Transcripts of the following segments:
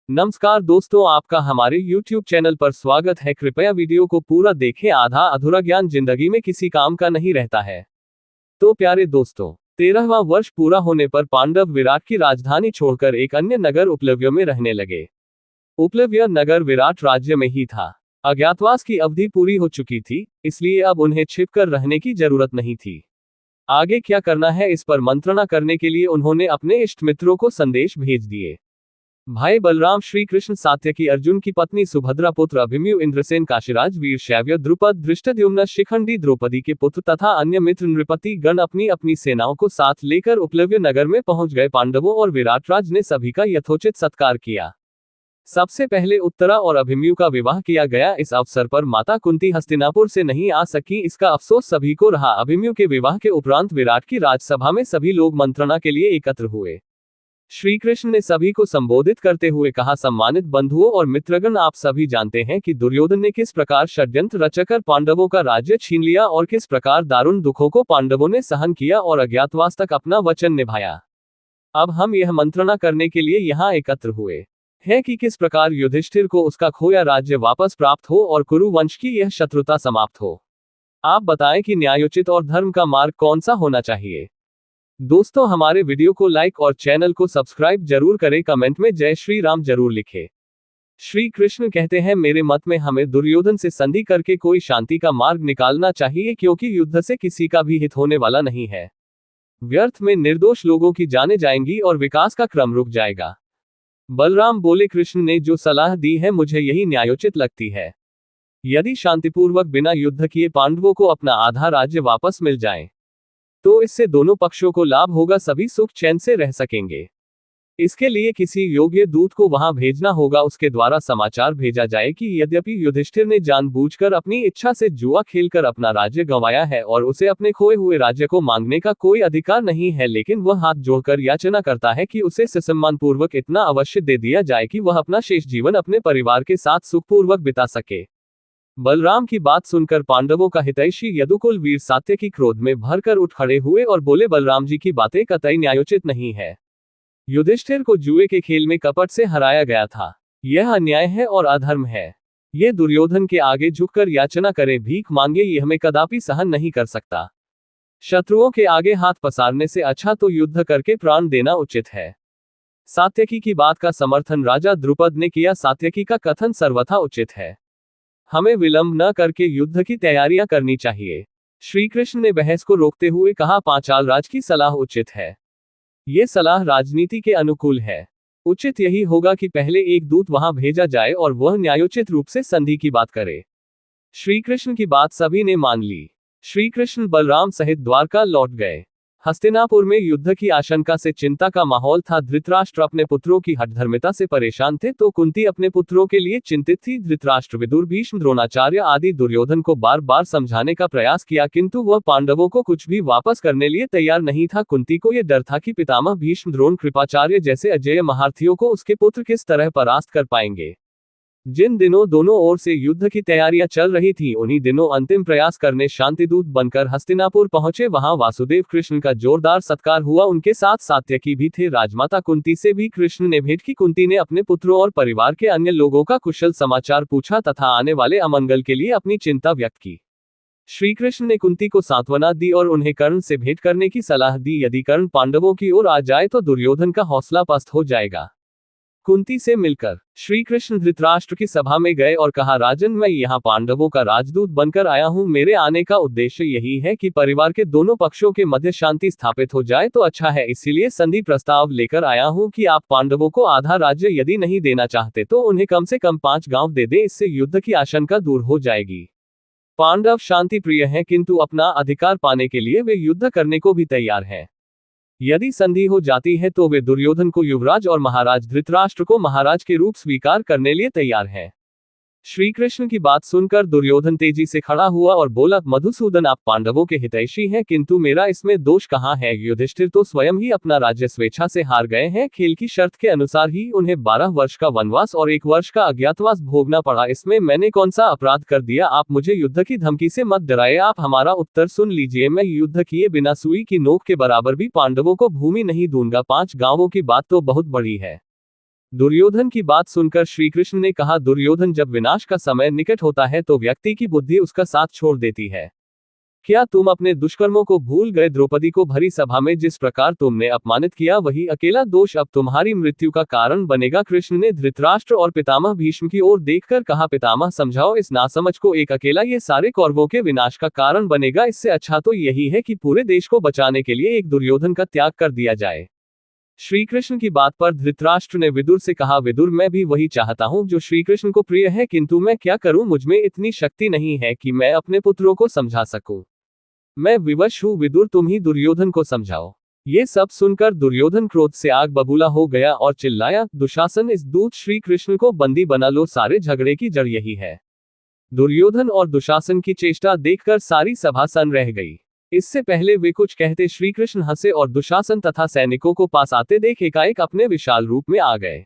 नमस्कार दोस्तों, आपका हमारे YouTube चैनल पर स्वागत है। कृपया वीडियो को पूरा देखें, आधा अधूरा ज्ञान जिंदगी में किसी काम का नहीं रहता है। तो प्यारे दोस्तों, 13वां वर्ष पूरा होने पर पांडव विराट की राजधानी छोड़कर एक अन्य नगर उपलव्य में रहने लगे। उपलव्य नगर विराट राज्य में ही था। अज्ञातवास की अवधि पूरी हो चुकी थी, इसलिए अब उन्हें छिपकर रहने की जरूरत नहीं थी। आगे क्या करना है इस पर मंत्रणा करने के लिए उन्होंने अपने इष्ट मित्रों को संदेश भेज दिए। भाई बलराम, श्री कृष्ण, सात्यकी, अर्जुन की पत्नी सुभद्रा, पुत्र अभिमन्यु, इंद्रसेन, काशीराज, वीर शैव्य, द्रुपद, धृष्टद्युम्न, शिखंडी, द्रौपदी के पुत्र तथा अन्य मित्र नृपति गण अपनी अपनी सेनाओं को साथ लेकर उपलव्य नगर में पहुंच गए। पांडवों और विराटराज ने सभी का यथोचित सत्कार किया। सबसे पहले उत्तरा और अभिमन्यु का विवाह किया गया। इस अवसर पर माता कुंती हस्तिनापुर से नहीं आ सकी, इसका अफसोस सभी को रहा। अभिमन्यु के विवाह के उपरांत विराट की राजसभा में सभी लोग मंत्रणा के लिए एकत्र हुए। श्री कृष्ण ने सभी को संबोधित करते हुए कहा, सम्मानित बंधुओं और मित्रगण, आप सभी जानते हैं कि दुर्योधन ने किस प्रकार षड्यंत्र रचकर पांडवों का राज्य छीन लिया और किस प्रकार दारुण दुखों को पांडवों ने सहन किया और अज्ञातवास तक अपना वचन निभाया। अब हम यह मंत्रणा करने के लिए यहाँ एकत्र हुए हैं कि किस प्रकार युधिष्ठिर को उसका खोया राज्य वापस प्राप्त हो और कुरु वंश की यह शत्रुता समाप्त हो। आप बताएं कि न्यायोचित और धर्म का मार्ग कौन सा होना चाहिए। दोस्तों, हमारे वीडियो को लाइक और चैनल को सब्सक्राइब जरूर करें। कमेंट में जय श्री राम जरूर लिखें। श्री कृष्ण कहते हैं, मेरे मत में हमें दुर्योधन से संधि करके कोई शांति का मार्ग निकालना चाहिए, क्योंकि युद्ध से किसी का भी हित होने वाला नहीं है। व्यर्थ में निर्दोष लोगों की जानें जाएंगी और विकास का क्रम रुक जाएगा। बलराम बोले, कृष्ण ने जो सलाह दी है मुझे यही न्यायोचित लगती है। यदि शांतिपूर्वक बिना युद्ध किए पांडवों को अपना आधा राज्य वापस मिल जाए तो इससे दोनों पक्षों को लाभ होगा, सभी सुख चैन से रह सकेंगे। इसके लिए किसी योग्य दूत को वहां भेजना होगा, उसके द्वारा समाचार भेजा जाए कि यद्यपि युधिष्ठिर ने जानबूझकर अपनी इच्छा से जुआ खेलकर अपना राज्य गंवाया है और उसे अपने खोए हुए राज्य को मांगने का कोई अधिकार नहीं है, लेकिन वह हाथ जोड़कर याचना करता है कि उसे सम्मान पूर्वक इतना अवश्य दे दिया जाए कि वह अपना शेष जीवन अपने परिवार के साथ सुखपूर्वक बिता सके। बलराम की बात सुनकर पांडवों का हितैषी यदुकुल वीर सात्यकी क्रोध में भरकर उठ खड़े हुए और बोले, बलराम जी की बातें कतई न्यायोचित नहीं है। युधिष्ठिर को जुए के खेल में कपट से हराया गया था। यह अन्याय है और अधर्म है। ये दुर्योधन के आगे झुककर याचना करे, भीख मांगे, यह मैं कदापि सहन नहीं कर सकता। शत्रुओं के आगे हाथ पसारने से अच्छा तो युद्ध करके प्राण देना उचित है। सात्यकी की बात का समर्थन राजा द्रुपद ने किया। सात्यकी का कथन सर्वथा उचित है। हमें विलंब न करके युद्ध की तैयारियां करनी चाहिए। श्री कृष्ण ने बहस को रोकते हुए कहा, पांचाल राज की सलाह उचित है। ये सलाह राजनीति के अनुकूल है। उचित यही होगा कि पहले एक दूत वहां भेजा जाए और वह न्यायोचित रूप से संधि की बात करे। श्री कृष्ण की बात सभी ने मान ली। श्री कृष्ण बलराम सहित द्वारका लौट गए। हस्तिनापुर में युद्ध की आशंका से चिंता का माहौल था। धृतराष्ट्र अपने पुत्रों की हठधर्मिता से परेशान थे तो कुंती अपने पुत्रों के लिए चिंतित थी। धृतराष्ट्र, विदुर, भीष्म, द्रोणाचार्य आदि दुर्योधन को बार बार समझाने का प्रयास किया, किंतु वह पांडवों को कुछ भी वापस करने लिए तैयार नहीं था। कुंती को यह डर था कि पितामह भीष्म, द्रोण, कृपाचार्य जैसे अजेय महारथियों को उसके पुत्र किस तरह परास्त कर पाएंगे। जिन दिनों दोनों ओर से युद्ध की तैयारियां चल रही थीं, उन्हीं दिनों अंतिम प्रयास करने शांतिदूत बनकर हस्तिनापुर पहुंचे। वहां वासुदेव कृष्ण का जोरदार सत्कार हुआ। उनके साथ सात्यकी भी थे। राजमाता कुंती से भी कृष्ण ने भेंट की। कुंती ने अपने पुत्रों और परिवार के अन्य लोगों का कुशल समाचार पूछा तथा आने वाले अमंगल के लिए अपनी चिंता व्यक्त की। श्री कृष्ण ने कुंती को सांत्वना दी और उन्हें कर्ण से भेंट करने की सलाह दी। यदि कर्ण पांडवों की ओर आ जाए तो दुर्योधन का हौसला पस्त हो जाएगा। कुंती से मिलकर श्री कृष्ण धृतराष्ट्र की सभा में गए और कहा, राजन, मैं यहाँ पांडवों का राजदूत बनकर आया हूँ। मेरे आने का उद्देश्य यही है कि परिवार के दोनों पक्षों के मध्य शांति स्थापित हो जाए तो अच्छा है। इसीलिए संधि प्रस्ताव लेकर आया हूँ कि आप पांडवों को आधा राज्य यदि नहीं देना चाहते तो उन्हें कम से कम 5 गांव दे दें। इससे युद्ध की आशंका दूर हो जाएगी। पांडव शांति प्रिय हैं, किंतु अपना अधिकार पाने के लिए वे युद्ध करने को भी तैयार हैं। यदि संधि हो जाती है तो वे दुर्योधन को युवराज और महाराज धृतराष्ट्र को महाराज के रूप स्वीकार करने लिए तैयार हैं। श्री कृष्ण की बात सुनकर दुर्योधन तेजी से खड़ा हुआ और बोला, मधुसूदन, आप पांडवों के हितैषी हैं, किंतु मेरा इसमें दोष कहाँ है। युधिष्ठिर तो स्वयं ही अपना राज्य स्वेच्छा से हार गए हैं। खेल की शर्त के अनुसार ही उन्हें 12 वर्ष का वनवास और 1 वर्ष का अज्ञातवास भोगना पड़ा। इसमें मैंने कौन सा अपराध कर दिया। आप मुझे युद्ध की धमकी से मत डराए। आप हमारा उत्तर सुन लीजिए। मैं युद्ध किए बिना सुई की नोक के बराबर भी पांडवों को भूमि नहीं दूंगा। 5 गांवों की बात तो बहुत बड़ी है। दुर्योधन की बात सुनकर श्रीकृष्ण ने कहा, दुर्योधन, जब विनाश का समय निकट होता है तो व्यक्ति की बुद्धि उसका साथ छोड़ देती है। क्या तुम अपने दुष्कर्मों को भूल गए? द्रौपदी को भरी सभा में जिस प्रकार तुमने अपमानित किया, वही अकेला दोष अब तुम्हारी मृत्यु का कारण बनेगा। कृष्ण ने धृतराष्ट्र और पितामह भीष्म की ओर देखकर कहा, पितामह, समझाओ इस नासमझ को, एक अकेला ये सारे कौरवों के विनाश का कारण बनेगा। इससे अच्छा तो यही है कि पूरे देश को बचाने के लिए एक दुर्योधन का त्याग कर दिया जाए। श्री कृष्ण की बात पर धृतराष्ट्र ने विदुर से कहा, विदुर, मैं भी वही चाहता हूं जो श्री कृष्ण को प्रिय है, किंतु मैं क्या करूं? मुझमें इतनी शक्ति नहीं है कि मैं अपने पुत्रों को समझा सकूं। मैं विवश हूं, विदुर, तुम ही दुर्योधन को समझाओ। ये सब सुनकर दुर्योधन क्रोध से आग बबूला हो गया और चिल्लाया, दुशासन, इस दूत श्री कृष्ण को बंदी बना लो, सारे झगड़े की जड़ यही है। दुर्योधन और दुशासन की चेष्टा देखकर सारी सभा सन्न रह गई। इससे पहले वे कुछ कहते श्री कृष्ण हंसे और दुशासन तथा सैनिकों को पास आते देख एकाएक अपने विशाल रूप में आ गए।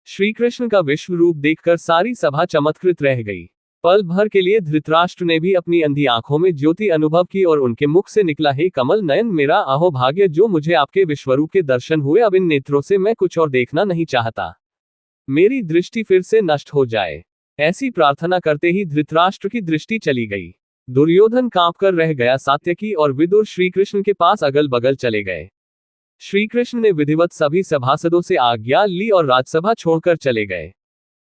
श्री कृष्ण का विश्व रूप देखकर सारी सभा चमत्कृत रह गई। पल भर के लिए धृतराष्ट्र ने भी अपनी अंधी आंखों में ज्योति अनुभव की और उनके मुख से निकला, हे कमल नयन, मेरा अहोभाग्य जो मुझे आपके विश्वरूप के दर्शन हुए। अब इन नेत्रों से मैं कुछ और देखना नहीं चाहता, मेरी दृष्टि फिर से नष्ट हो जाए। ऐसी प्रार्थना करते ही धृतराष्ट्र की दृष्टि चली गई। दुर्योधन कांप कर रह गया। सात्यकी और विदुर श्रीकृष्ण के पास अगल बगल चले गए। श्रीकृष्ण ने विधिवत सभी सभासदों से आज्ञा ली और राजसभा छोड़कर चले गए।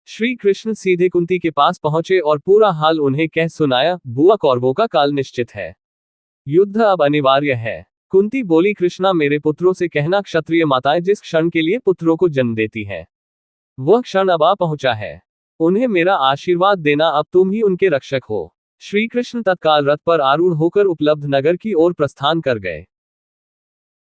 श्री कृष्ण सीधे कुंती के पास पहुंचे और पूरा हाल उन्हें कह सुनाया, बुआ, कौरवों का काल निश्चित है, युद्ध अब अनिवार्य है। कुंती बोली, कृष्णा, मेरे पुत्रों से कहना, क्षत्रिय माताएं जिस क्षण के लिए पुत्रों को जन्म देती हैं, वह क्षण अब आ पहुंचा है। उन्हें मेरा आशीर्वाद देना, अब तुम ही उनके रक्षक हो। श्री कृष्ण तत्काल रथ पर आरूढ़ होकर उपलब्ध नगर की ओर प्रस्थान कर गए।